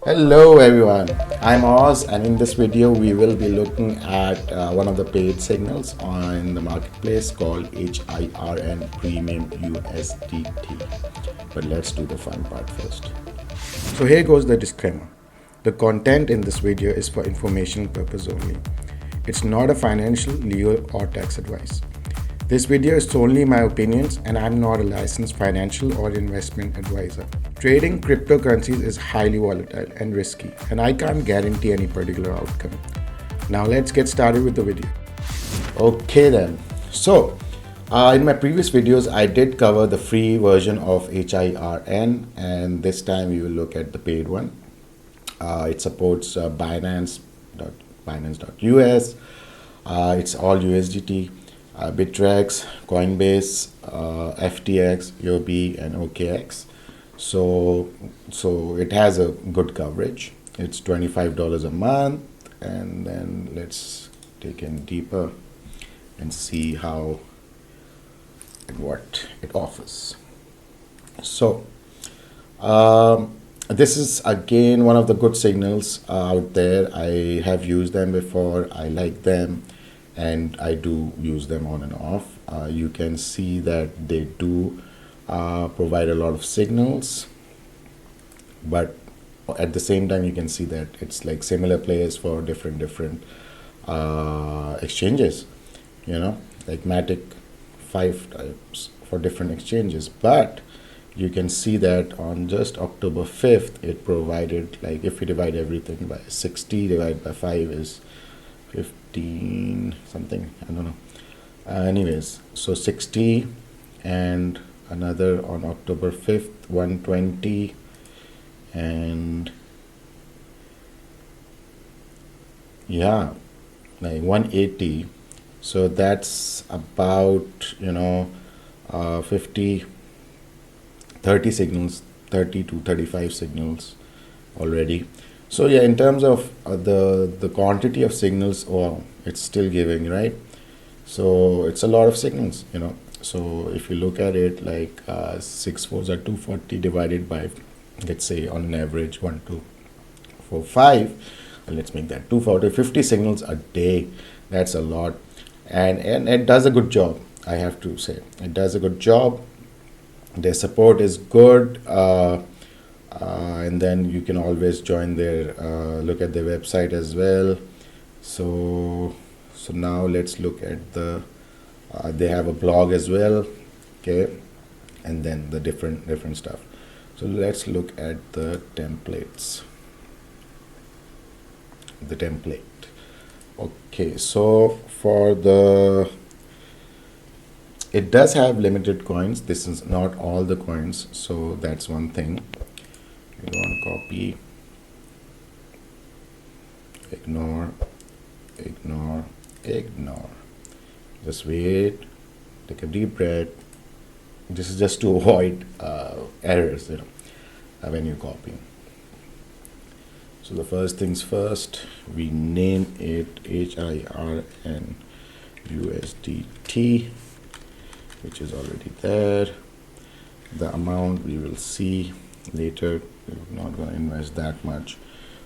Hello everyone, I'm Oz, and in this video we will be looking at one of the paid signals on the marketplace called HIRN Premium USDT. But let's do the fun part first. So here goes the disclaimer. The content in this video is for informational purpose only. It's not a financial, legal or tax advice. This video is solely my opinions and I'm not a licensed financial or investment advisor. Trading cryptocurrencies is highly volatile and risky, and I can't guarantee any particular outcome. Now let's get started with the video. Okay then. So, in my previous videos, I did cover the free version of HIRN, and this time we will look at the paid one. It supports Binance.us. It's all USDT. Bittrex, Coinbase, FTX, UOB, and OKX. So it has a good coverage. It's $25 a month, and then let's take in deeper and see how and what it offers. So this is again one of the good signals out there. I have used them before. I like them, and I do use them on and off. You can see that they do provide a lot of signals, but at the same time you can see that it's like similar players for different exchanges, like Matic 5 types for different exchanges. But you can see that on just October 5th it provided, like if we divide everything by 60 divided by 5 is 15 something, I don't know. Anyways, so 60 and another on October 5th 120 and yeah, like 180. So that's about 50 30 signals, 30 to 35 signals already. So yeah, in terms of the quantity of signals, it's still giving, right? So it's a lot of signals. So if you look at it, like 6 fours are 240 divided by, let's say on an average 1 2 4 5, and let's make that 240, 50 signals a day. That's a lot, and it does a good job. I have to say it does a good job. Their support is good. And then you can always join their look at their website as well. So now let's look at the they have a blog as well, okay, and then the different stuff. So let's look at the template. Okay, so for it does have limited coins. This is not all the coins, so that's one thing. You want to copy, ignore. Just wait, take a deep breath. This is just to avoid errors, when you copy. So the first things first, we name it HIRN USDT, which is already there. The amount we will see later. We're not going to invest that much.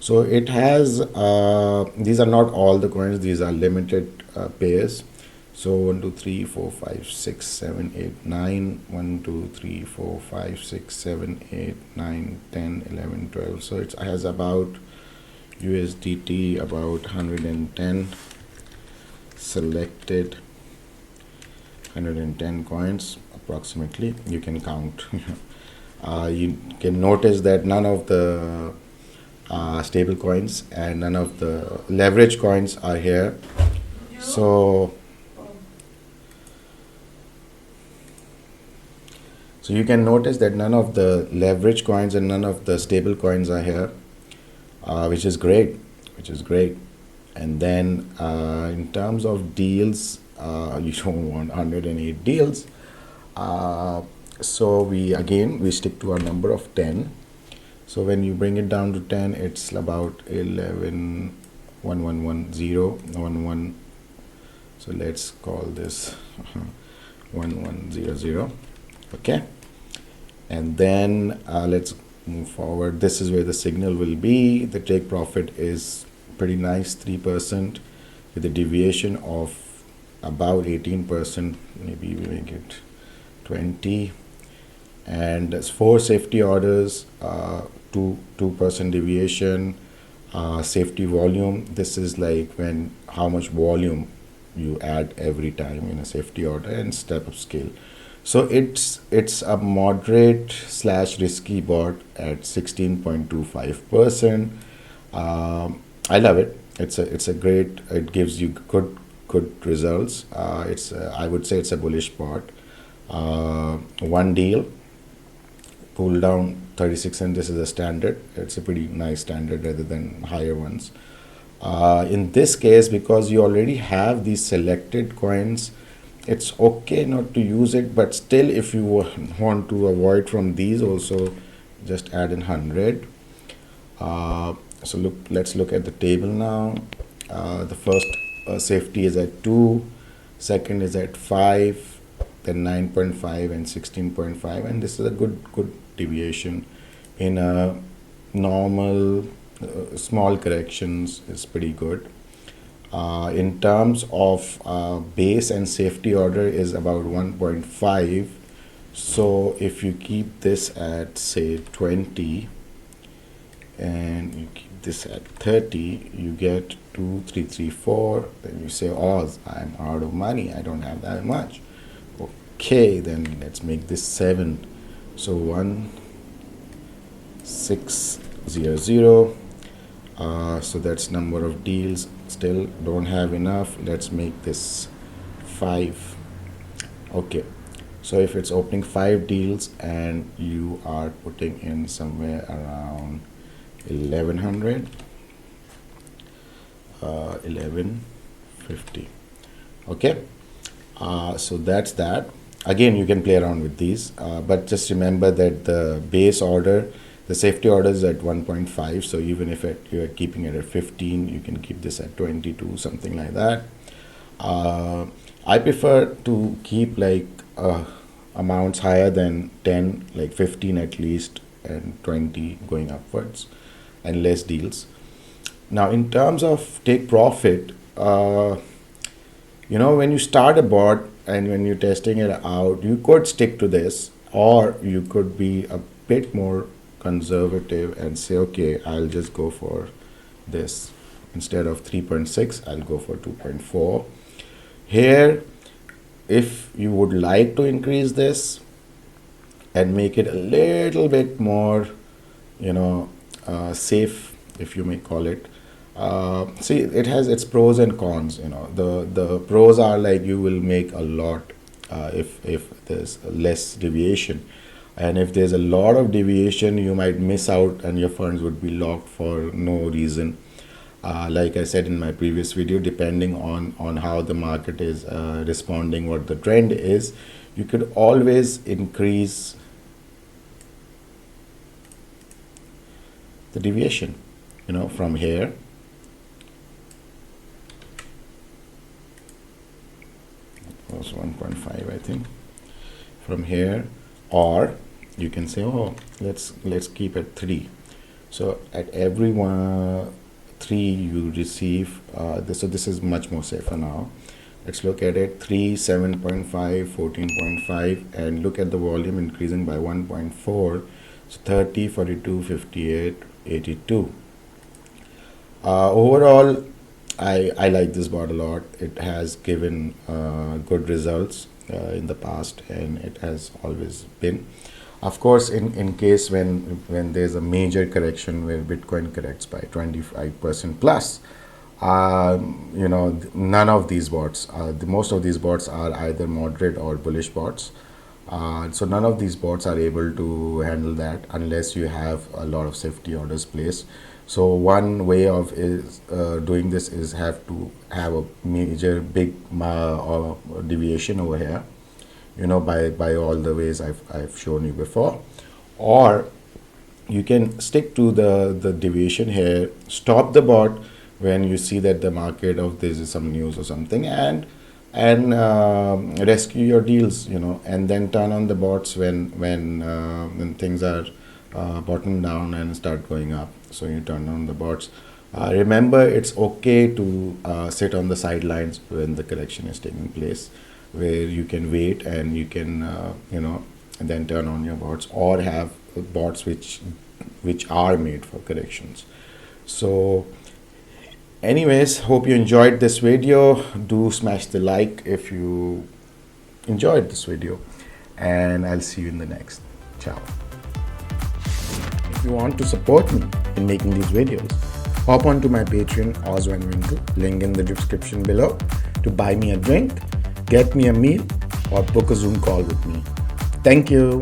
So it has these are not all the coins, these are limited pairs. So 1 2 3 4 5 6 7 8 9 1 2 3 4 5 6 7 8 9 10 11 12. So it has about USDT about 110 selected, 110 coins approximately. You can count. You can notice that none of the stable coins and none of the leverage coins are here. So you can notice that none of the leverage coins and none of the stable coins are here, which is great. And then in terms of deals, you don't want 108 deals. So we stick to our number of 10. So when you bring it down to 10, it's about 11 1110 so let's call this 1100. Okay, and then let's move forward. This is where the signal will be. The take profit is pretty nice, 3%, with a deviation of about 18%. Maybe we make it 20. And there's 4 safety orders, 2% deviation. Safety volume, this is like when how much volume you add every time in a safety order, and step up scale. So it's a moderate / risky bot at 16.25%. I love it. It's a great. It gives you good results. I would say it's a bullish bot. One deal, pull down 36, and this is a standard. It's a pretty nice standard rather than higher ones. In this case, because you already have these selected coins, it's okay not to use it, but still if you want to avoid from these also, just add in 100. So let's look at the table now. The first safety is at 2, second is at 5, then 9.5 and 16.5, and this is a good deviation. In a normal small corrections is pretty good. In terms of base and safety order is about 1.5. So if you keep this at say 20 and you keep this at 30, you get 2, 3, 3, 4. Then you say, oh, I'm out of money, I don't have that much. Okay, then let's make this 7. So 1600. So that's number of deals. Still don't have enough. Let's make this 5. Okay, so if it's opening 5 deals and you are putting in somewhere around 1100, 1150. Okay, so that's that. Again, you can play around with these, but just remember that the base order, the safety order is at 1.5. So even if you are keeping it at 15, you can keep this at 22, something like that. I prefer to keep like amounts higher than 10, like 15 at least, and 20 going upwards, and less deals. Now, in terms of take profit, when you start a bot and when you're testing it out, you could stick to this, or you could be a bit more conservative and say, okay, I'll just go for this. Instead of 3.6, I'll go for 2.4. Here, if you would like to increase this and make it a little bit more, safe, if you may call it. See, it has its pros and cons. The pros are like you will make a lot if there's less deviation, and if there's a lot of deviation, you might miss out and your funds would be locked for no reason. Like I said in my previous video, depending on how the market is responding, what the trend is, you could always increase the deviation, from here. It was 1.5, I think, from here. Or you can say, oh, let's keep it 3. So at every 3 you receive this. So this is much more safer now. Let's look at it. 3, 7.5, 14.5, and look at the volume increasing by 1.4. So 30, 42, 58, 82. Overall, I like this bot a lot. It has given good results in the past, and it has always been. Of course, in case when there's a major correction where Bitcoin corrects by 25% plus, none of these bots, most of these bots are either moderate or bullish bots. So none of these bots are able to handle that unless you have a lot of safety orders placed. So one way of doing this is have to have a major big deviation over here, by all the ways I've shown you before. Or you can stick to the deviation here, stop the bot when you see that the market of this is some news or something, and rescue your deals, and then turn on the bots when things are bottom down and start going up. So you turn on the bots. Remember, it's okay to sit on the sidelines when the correction is taking place, where you can wait and you can and then turn on your bots, or have bots which are made for corrections. So anyways, hope you enjoyed this video. Do smash the like if you enjoyed this video, and I'll see you in the next. Ciao. If you want to support me in making these videos, hop onto my Patreon, Oz Van Winkle, link in the description below, to buy me a drink, get me a meal, or book a Zoom call with me. Thank you.